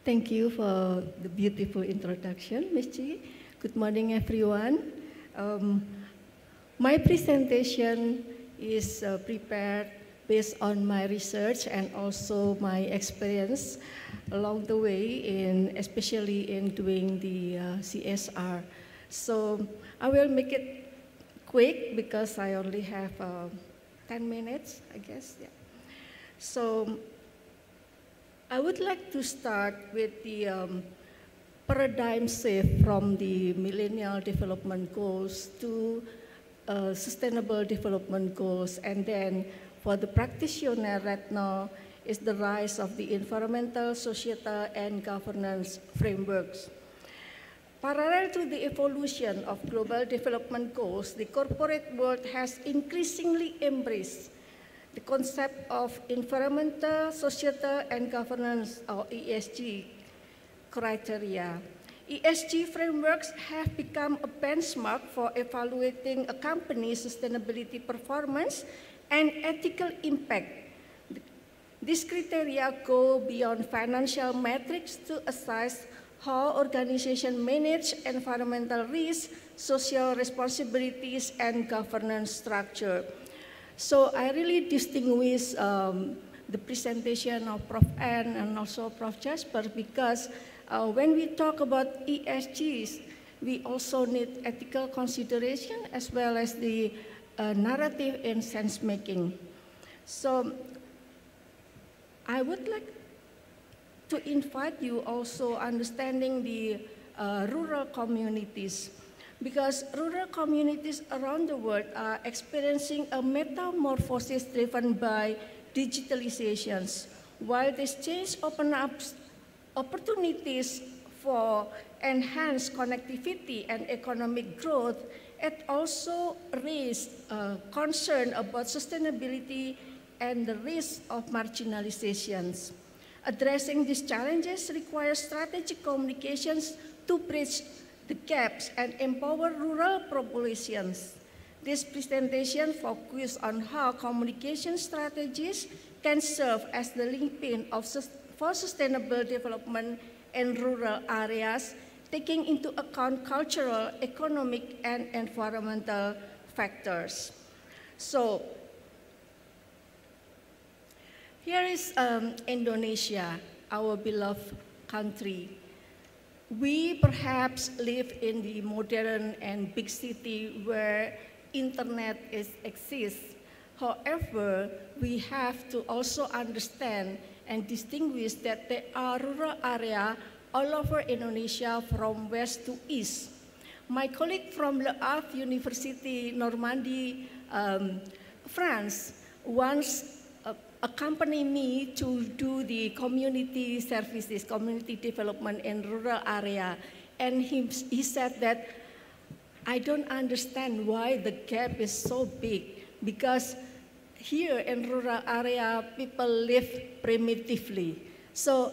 Thank you for the beautiful introduction, Ms. Chi. Good morning, everyone. My presentation is prepared based on my research and also my experience along the way, especially in doing the CSR. So I will make it quick because I only have 10 minutes, I guess. Yeah. So I would like to start with the paradigm shift from the Millennial Development Goals to Sustainable Development Goals, and then for the practitioner right now is the rise of the environmental, societal, and governance frameworks. Parallel to the evolution of global development goals, the corporate world has increasingly embraced the concept of environmental, societal, and governance, or ESG criteria. ESG frameworks have become a benchmark for evaluating a company's sustainability performance and ethical impact. These criteria go beyond financial metrics to assess how organizations manage environmental risks, social responsibilities, and governance structure. So I really distinguish the presentation of Prof. Ann and also Prof. Jasper because when we talk about ESGs, we also need ethical consideration as well as the narrative and sense making. So I would like to invite you also understanding the rural communities, because rural communities around the world are experiencing a metamorphosis driven by digitalizations. While this change opens up opportunities for enhanced connectivity and economic growth, it also raised concern about sustainability and the risk of marginalizations. Addressing these challenges requires strategic communications to bridge the gaps and empower rural populations. This presentation focuses on how communication strategies can serve as the linchpin for sustainable development in rural areas, taking into account cultural, economic, and environmental factors. So here is Indonesia, our beloved country. We perhaps live in the modern and big city where internet exists. However, we have to also understand and distinguish that there are rural areas all over Indonesia from west to east. My colleague from Le Havre University, Normandy, France, once accompanied me to do the community services, community development in rural area. And he said that, I don't understand why the gap is so big, because here in rural area, people live primitively. So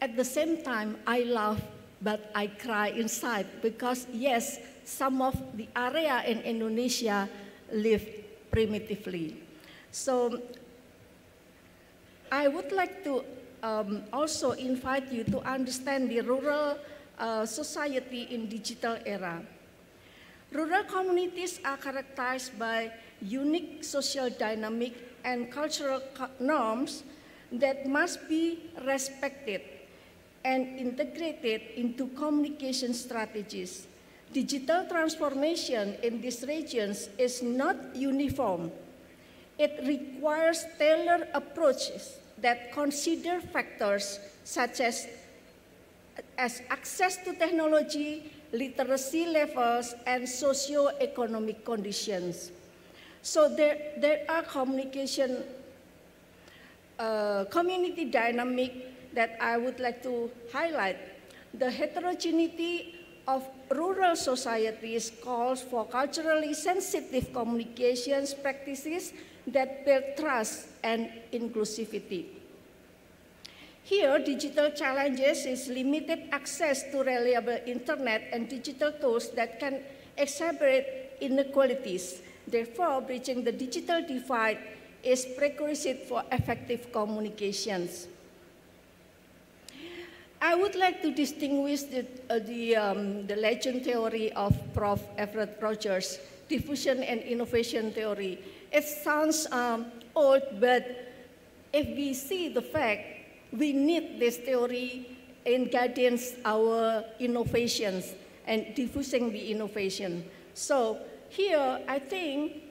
at the same time, I laugh, but I cry inside, because yes, some of the area in Indonesia live primitively. So I would like to also invite you to understand the rural society in digital era. Rural communities are characterized by unique social dynamic and cultural norms that must be respected and integrated into communication strategies. Digital transformation in these regions is not uniform. It requires tailored approaches that consider factors such as access to technology, literacy levels, and socio-economic conditions. So there are community dynamic that I would like to highlight. The heterogeneity of rural societies calls for culturally sensitive communications practices that build trust and inclusivity. Here, digital challenges is limited access to reliable internet and digital tools that can exacerbate inequalities. Therefore, bridging the digital divide is prerequisite for effective communications. I would like to distinguish the legend theory of Prof. Everett Rogers, diffusion and innovation theory. It sounds old, but if we see the fact, we need this theory in guidance our innovations and diffusing the innovation. So here, I think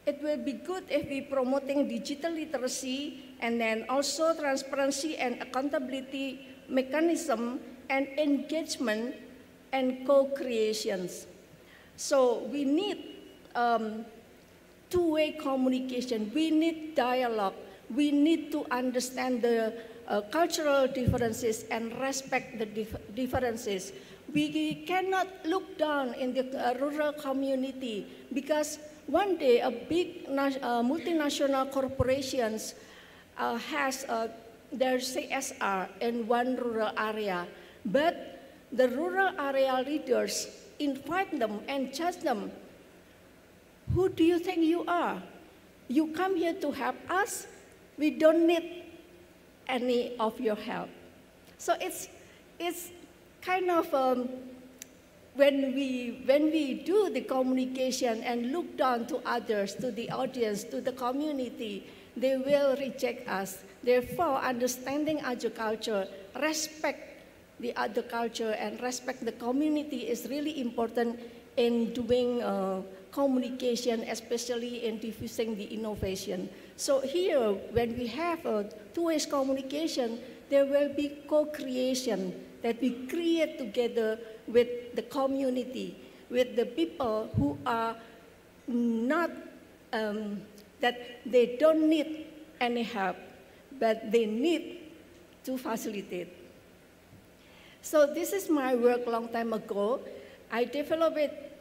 it will be good if we promoting digital literacy and then also transparency and accountability mechanism and engagement and co-creations. So we need two-way communication, we need dialogue, we need to understand the cultural differences and respect the differences. We cannot look down in the rural community because one day a big multinational corporations has their CSR in one rural area, but the rural area leaders invite them and judge them. Who do you think you are? You come here to help us? We don't need any of your help. So it's kind of when we do the communication and look down to others, to the audience, to the community, they will reject us. Therefore, understanding other culture, respect the other culture, and respect the community is really important in doing communication, especially in diffusing the innovation. So here, when we have a two-way communication, there will be co-creation that we create together with the community, with the people who are not, that they don't need any help, but they need to facilitate. So this is my work long time ago. I developed it,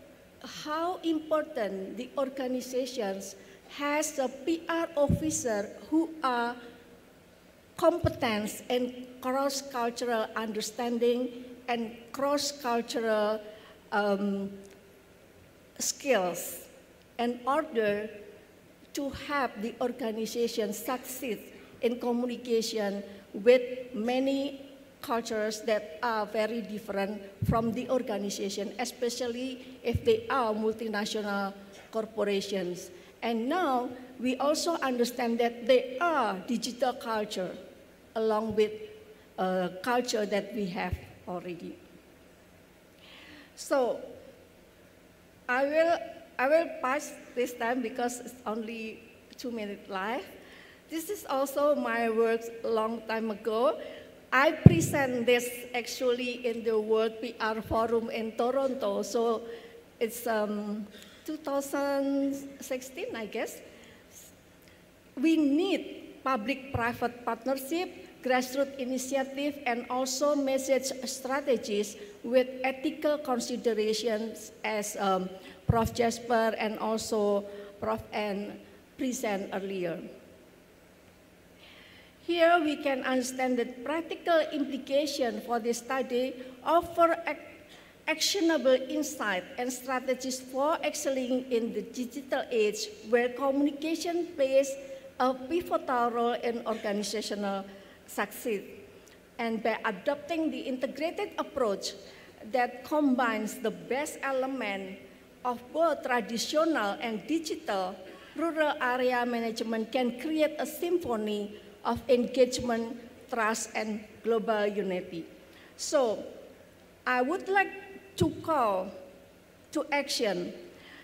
how important the organizations has a PR officer who are competent in cross-cultural understanding and cross-cultural skills in order to help the organization succeed in communication with many cultures that are very different from the organization, especially if they are multinational corporations. And now we also understand that they are digital culture along with culture that we have already. So I will pass this time because it's only 2 minutes left. This is also my work long time ago. I present this actually in the World PR Forum in Toronto. So it's 2016, I guess. We need public-private partnership, grassroots initiative, and also message strategies with ethical considerations as Prof. Jasper and also Prof. Ann present earlier. Here we can understand the practical implication for this study, offer actionable insight and strategies for excelling in the digital age where communication plays a pivotal role in organizational success. And by adopting the integrated approach that combines the best element of both traditional and digital, rural area management can create a symphony of engagement, trust, and global unity. So I would like to call to action.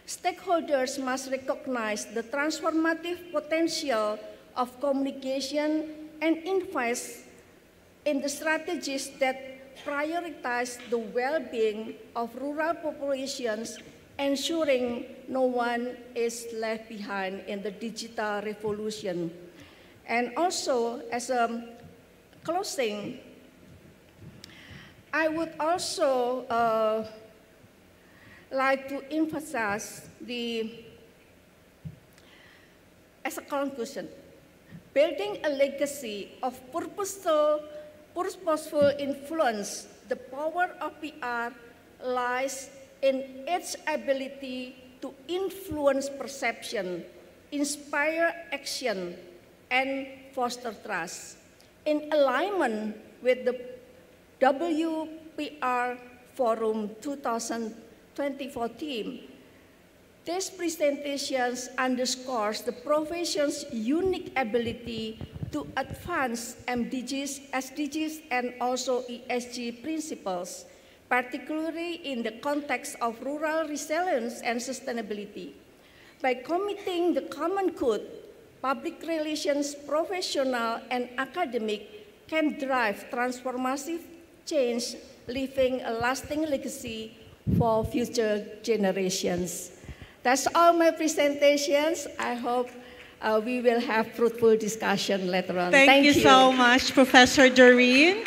Stakeholders must recognize the transformative potential of communication and invest in the strategies that prioritize the well-being of rural populations, ensuring no one is left behind in the digital revolution. And also, as a closing, I would also like to emphasize as a conclusion, building a legacy of purposeful influence. The power of PR lies in its ability to influence perception, inspire action, and foster trust. In alignment with the WPR Forum 2024 theme. This presentation underscores the profession's unique ability to advance SDGs and also ESG principles, particularly in the context of rural resilience and sustainability. By committing the common good, public relations professional and academic can drive transformative change, leaving a lasting legacy for future generations. That's all my presentations. I hope we will have fruitful discussion later on. Thank you so much, Professor Doreen.